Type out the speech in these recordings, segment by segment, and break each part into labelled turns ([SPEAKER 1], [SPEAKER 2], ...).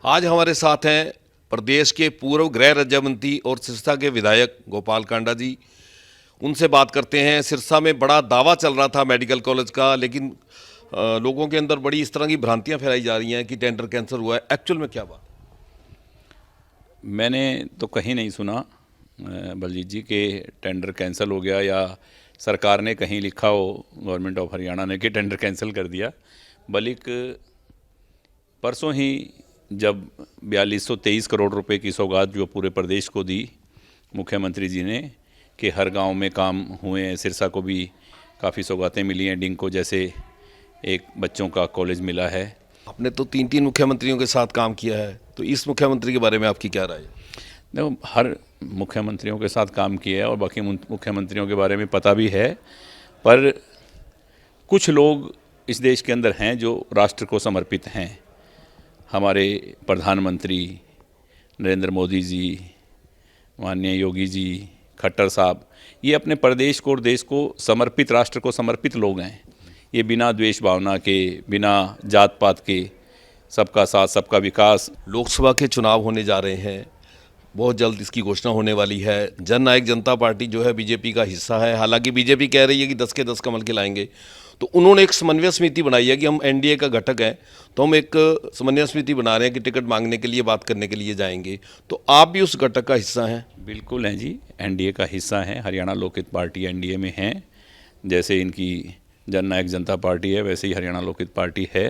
[SPEAKER 1] आज हमारे साथ हैं प्रदेश के पूर्व गृह राज्य मंत्री और सिरसा के विधायक गोपाल कांडा जी। उनसे बात करते हैं। सिरसा में बड़ा दावा चल रहा था मेडिकल कॉलेज का, लेकिन लोगों के अंदर बड़ी इस तरह की भ्रांतियां फैलाई जा रही हैं कि टेंडर कैंसिल हुआ है। एक्चुअल में क्या बात?
[SPEAKER 2] मैंने तो कहीं नहीं सुना बलजीत जी के टेंडर कैंसिल हो गया, या सरकार ने कहीं लिखा हो गवर्नमेंट ऑफ हरियाणा ने कि टेंडर कैंसिल कर दिया। बल्कि परसों ही जब 4223 करोड़ रुपए की सौगात जो पूरे प्रदेश को दी मुख्यमंत्री जी ने कि हर गांव में काम हुए हैं, सिरसा को भी काफ़ी सौगातें मिली हैं, डिंको जैसे एक बच्चों का कॉलेज मिला है।
[SPEAKER 1] आपने तो 3 मुख्यमंत्रियों के साथ काम किया है, तो इस मुख्यमंत्री के बारे में आपकी क्या राय है?
[SPEAKER 2] देखो, हर मुख्यमंत्रियों के साथ काम किया है और बाकी मुख्यमंत्रियों के बारे में पता भी है, पर कुछ लोग इस देश के अंदर हैं जो राष्ट्र को समर्पित हैं। हमारे प्रधानमंत्री नरेंद्र मोदी जी, माननीय योगी जी, खट्टर साहब, ये अपने प्रदेश को और देश को समर्पित, राष्ट्र को समर्पित लोग हैं। ये बिना द्वेष भावना के, बिना जात पात के, सबका साथ सबका विकास।
[SPEAKER 1] लोकसभा के चुनाव होने जा रहे हैं, बहुत जल्द इसकी घोषणा होने वाली है। जन नायक जनता पार्टी जो है बीजेपी का हिस्सा है। हालांकि बीजेपी कह रही है कि 10 के 10 कमल खिलाएंगे, तो उन्होंने एक समन्वय समिति बनाई है कि हम एनडीए का घटक है, तो हम एक समन्वय समिति बना रहे हैं कि टिकट मांगने के लिए, बात करने के लिए जाएंगे। तो आप भी उस घटक का हिस्सा हैं?
[SPEAKER 2] बिल्कुल हैं जी, एनडीए का हिस्सा हैं। हरियाणा लोकहित पार्टी एनडीए में हैं। जैसे इनकी जन नायक जनता पार्टी है, वैसे ही हरियाणा लोकहित पार्टी है।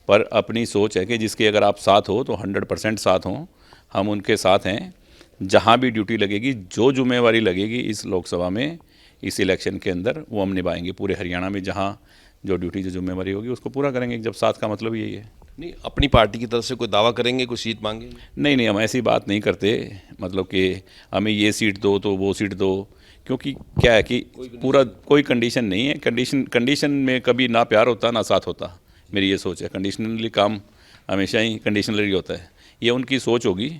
[SPEAKER 2] पर अपनी सोच है कि जिसके अगर आप साथ हो तो 100% साथ हों। हम उनके साथ हैं। जहाँ भी ड्यूटी लगेगी, जो जिम्मेवारी लगेगी इस लोकसभा में, इस इलेक्शन के अंदर, वो हम निभाएंगे। पूरे हरियाणा में जहाँ जो ड्यूटी, जो जिम्मेवारी होगी उसको पूरा करेंगे। जब साथ का मतलब यही है।
[SPEAKER 1] नहीं, अपनी पार्टी की तरफ से कोई दावा करेंगे, कोई सीट मांगेंगे?
[SPEAKER 2] नहीं, हम ऐसी बात नहीं करते। मतलब कि हमें ये सीट दो तो वो सीट दो, क्योंकि क्या है कि पूरा कोई कंडीशन नहीं है। कंडीशन में कभी ना प्यार होता ना साथ होता। मेरी ये सोच है। कंडीशनली काम हमेशा ही कंडीशनली होता है। ये उनकी सोच होगी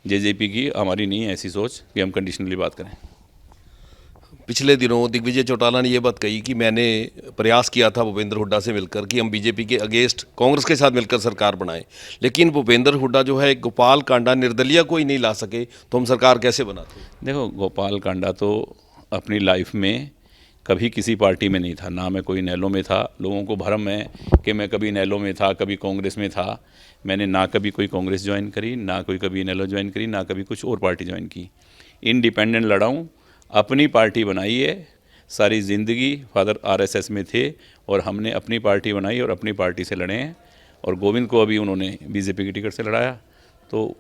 [SPEAKER 2] जेजेपी की, हमारी नहीं है ऐसी सोच कि हम कंडीशनली बात करें।
[SPEAKER 1] पिछले दिनों दिग्विजय चौटाला ने यह बात कही कि मैंने प्रयास किया था भूपेंद्र हुड्डा से मिलकर कि हम बीजेपी के अगेंस्ट कांग्रेस के साथ मिलकर सरकार बनाएं, लेकिन भूपेंद्र हुड्डा जो है गोपाल कांडा निर्दलीय कोई नहीं ला सके, तो हम सरकार कैसे बनाते?
[SPEAKER 2] देखो, गोपाल कांडा तो अपनी लाइफ में कभी किसी पार्टी में नहीं था, ना मैं कोई नैलो में था। लोगों को भ्रम है कि मैं कभी नैलो में था, कभी कांग्रेस में था। मैंने ना कभी कोई कांग्रेस ज्वाइन करी, ना कोई कभी नैलो ज्वाइन करी, ना कभी कुछ और पार्टी ज्वाइन की। इंडिपेंडेंट लड़ा हूँ, अपनी पार्टी बनाई है। सारी ज़िंदगी फादर आरएसएस में थे और हमने अपनी पार्टी बनाई और अपनी पार्टी से लड़े हैं। और गोविंद को अभी उन्होंने बीजेपी की टिकट से लड़ाया। तो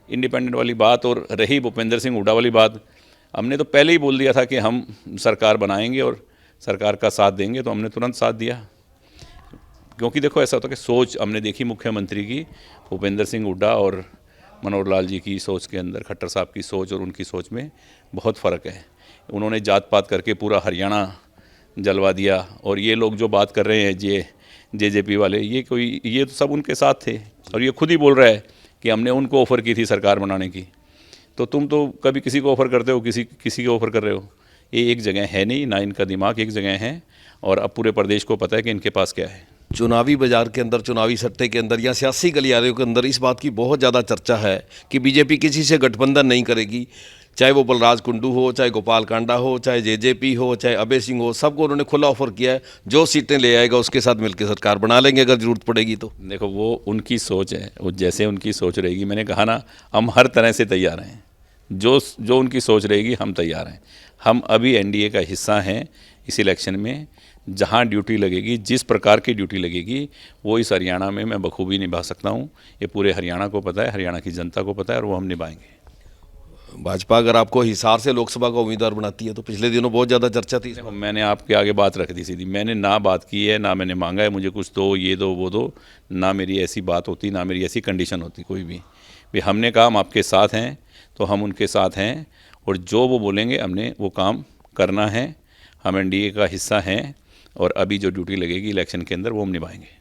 [SPEAKER 2] इंडिपेंडेंट वाली बात, और रही भूपेंद्र सिंह हुड्डा वाली बात, हमने तो पहले ही बोल दिया था कि हम सरकार बनाएंगे और सरकार का साथ देंगे, तो हमने तुरंत साथ दिया। क्योंकि देखो, ऐसा होता है कि सोच हमने देखी मुख्यमंत्री की, भूपेंद्र सिंह हुड्डा और मनोहर लाल जी की सोच के अंदर, खट्टर साहब की सोच और उनकी सोच में बहुत फ़र्क है। उन्होंने जात पात करके पूरा हरियाणा जलवा दिया। और ये लोग जो बात कर रहे हैं जेजेपी वाले, ये तो सब उनके साथ थे। और ये खुद ही बोल रहा है कि हमने उनको ऑफ़र की थी सरकार बनाने की। तो तुम तो कभी किसी को ऑफ़र करते हो, किसी को ऑफ़र कर रहे हो। ये एक जगह है नहीं, ना इनका दिमाग एक जगह है। और अब पूरे प्रदेश को पता है कि इनके पास क्या है।
[SPEAKER 1] चुनावी बाजार के अंदर, चुनावी सट्टे के अंदर या सियासी गलियारों के अंदर इस बात की बहुत ज़्यादा चर्चा है कि बीजेपी किसी से गठबंधन नहीं करेगी। चाहे वो बलराज कुंडू हो, चाहे गोपाल कांडा हो, चाहे जेजेपी हो, चाहे अभय सिंह हो, सबको उन्होंने खुला ऑफर किया है। जो सीटें ले आएगा उसके साथ मिलकर सरकार बना लेंगे अगर जरूरत पड़ेगी तो।
[SPEAKER 2] देखो, वो उनकी सोच है, वो जैसे उनकी सोच रहेगी। मैंने कहा ना, हम हर तरह से तैयार हैं। जो उनकी सोच रहेगी, हम तैयार हैं। हम अभी एनडीए का हिस्सा हैं। इस इलेक्शन में जहां ड्यूटी लगेगी, जिस प्रकार की ड्यूटी लगेगी, वो इस हरियाणा में मैं बखूबी निभा सकता हूं। ये पूरे हरियाणा को पता है, हरियाणा की जनता को पता है, और वो हम निभाएंगे।
[SPEAKER 1] भाजपा अगर आपको हिसार से लोकसभा का उम्मीदवार बनाती है, तो पिछले दिनों बहुत ज़्यादा चर्चा थी।
[SPEAKER 2] मैंने आपके आगे बात रख दी सीधी। मैंने ना बात की है, ना मैंने मांगा है मुझे कुछ दो, ये दो, वो दो। ना मेरी ऐसी बात होती, ना मेरी ऐसी कंडीशन होती कोई भी। हमने कहा हम आपके साथ हैं, तो हम उनके साथ हैं। और जो वो बोलेंगे हमने वो काम करना है। हम एनडीए का हिस्सा हैं और अभी जो ड्यूटी लगेगी इलेक्शन के अंदर, वो हम निभाएंगे।